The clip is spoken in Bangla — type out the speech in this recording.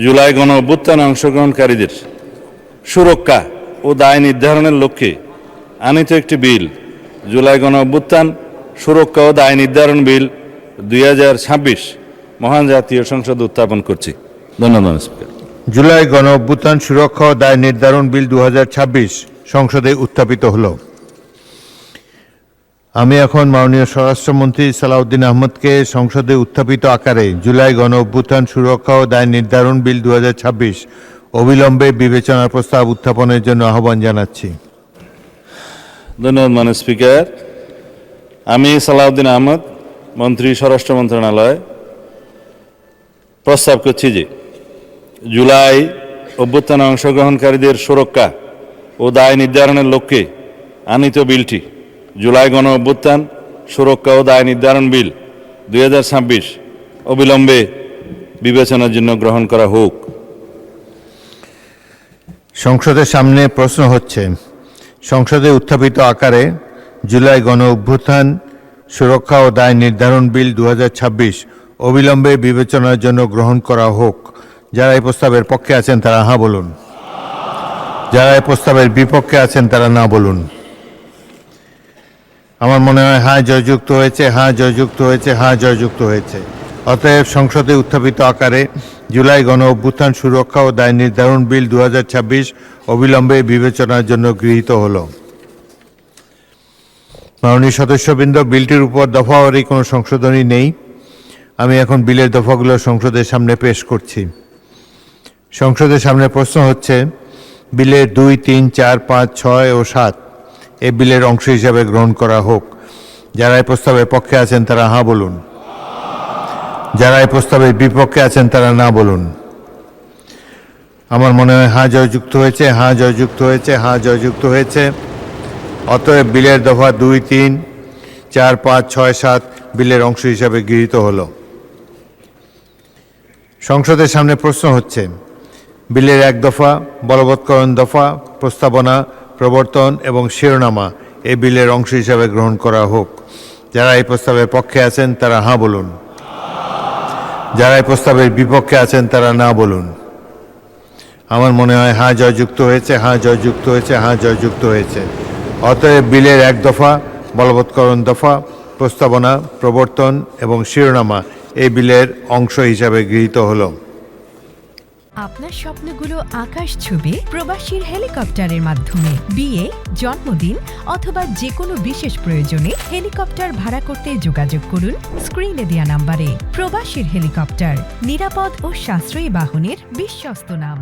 জুলাই গণ অভ্যুত্থানে অংশগ্রহণকারীদের সুরক্ষা ও দায় নির্ধারণের লক্ষ্যে আনিত একটি বিল, জুলাই গণ অভ্যুত্থান সুরক্ষা ও দায় নির্ধারণ বিল 2026 মহান জাতীয় সংসদে উত্থাপন করছি। ধন্যবাদ স্পিকার। জুলাই গণ অভ্যুত্থান সুরক্ষা ও দায় নির্ধারণ বিল 2026 সংসদে উত্থাপিত হলো। আমি এখন মাননীয় স্বরাষ্ট্রমন্ত্রী সালাউদ্দিন আহমদকে সংসদে উত্থাপিত আকারে জুলাই গণ অভ্যুত্থান সুরক্ষা ও দায় নির্ধারণ বিল 2026 অবিলম্বে বিবেচনার প্রস্তাব উত্থাপনের জন্য আহ্বান জানাচ্ছি। ধন্যবাদ মাননীয় স্পিকার। আমি সালাউদ্দিন আহমদ, মন্ত্রী স্বরাষ্ট্র মন্ত্রণালয়, প্রস্তাব করছি যে জুলাই অভ্যুত্থানে অংশগ্রহণকারীদের সুরক্ষা ও দায় নির্ধারণের লক্ষ্যে আনিত বিলটি জুলাই গণ অভ্যুত্থান সুরক্ষা ও দায় নির্ধারণ বিল 2026 অবিলম্বে বিবেচনার জন্য গ্রহণ করা হোক। সংসদের সামনে প্রশ্ন হচ্ছে, সংসদে উত্থাপিত আকারে জুলাই গণ অভ্যুত্থান সুরক্ষা ও দায় নির্ধারণ বিল 2026 অবিলম্বে বিবেচনার জন্য গ্রহণ করা হোক। যারা এই প্রস্তাবের পক্ষে আছেন তারা হ্যাঁ বলুন, যারা এই প্রস্তাবের বিপক্ষে আছেন তারা না বলুন। আমার মনে হয় হ্যাঁ জয়যুক্ত হয়েছে, হ্যাঁ জয়যুক্ত হয়েছে, হ্যাঁ জয়যুক্ত হয়েছে। অতএব সংসদে উত্থাপিত আকারে জুলাই গণ অভ্যুত্থান সুরক্ষা ও দায় নির্ধারণ বিল 2026 অবিলম্বে বিবেচনার জন্য গৃহীত হল। মাননীয় সদস্যবৃন্দ, বিলটির উপর দফাওয়ারি কোনো সংশোধনী নেই। আমি এখন বিলের দফাগুলো সংসদের সামনে পেশ করছি। সংসদের সামনে প্রশ্ন হচ্ছে, বিলের 2, 3, 4, 5, 6 ও 7 এই বিলের অংশ হিসাবে গ্রহণ করা হোক। যারা এই প্রস্তাবের পক্ষে আছেন তারা হ্যাঁ বলুন, যারা এই প্রস্তাবের বিপক্ষে আছেন তারা না বলুন। আমার মনে হয় হ্যাঁ জয়যুক্ত হয়েছে, হ্যাঁ জয়যুক্ত হয়েছে, হ্যাঁ জয়যুক্ত হয়েছে। অতএব বিলের দফা 2, 3, 4, 5, 6, 7 বিলের অংশ হিসাবে গৃহীত হল। সংসদের সামনে প্রশ্ন হচ্ছে, বিলের 1 দফা, বলবৎকরণ দফা, প্রস্তাবনা, প্রবর্তন এবং শিরোনামা এই বিলের অংশ হিসাবে গ্রহণ করা হোক। যারা এই প্রস্তাবের পক্ষে আছেন তারা হ্যাঁ বলুন, যারা এই প্রস্তাবের বিপক্ষে আছেন তারা না বলুন। আমার মনে হয় হ্যাঁ জয়যুক্ত হয়েছে, হ্যাঁ জয়যুক্ত হয়েছে, হ্যাঁ জয়যুক্ত হয়েছে। অতএব বিলের 1 দফা, বলবৎকরণ দফা, প্রস্তাবনা, প্রবর্তন এবং শিরোনামা এই বিলের অংশ হিসাবে গৃহীত হলো। আপনার স্বপ্নগুলো আকাশ ছুবে প্রবাসীর হেলিকপ্টারের মাধ্যমে। বিয়ে, জন্মদিন অথবা যে কোনো বিশেষ প্রয়োজনে হেলিকপ্টার ভাড়া করতে যোগাযোগ করুন স্ক্রিনে দেয়া নাম্বারে। প্রবাসীর হেলিকপ্টার, নিরাপদ ও সাশ্রয়ী বাহনের বিশ্বস্ত নাম।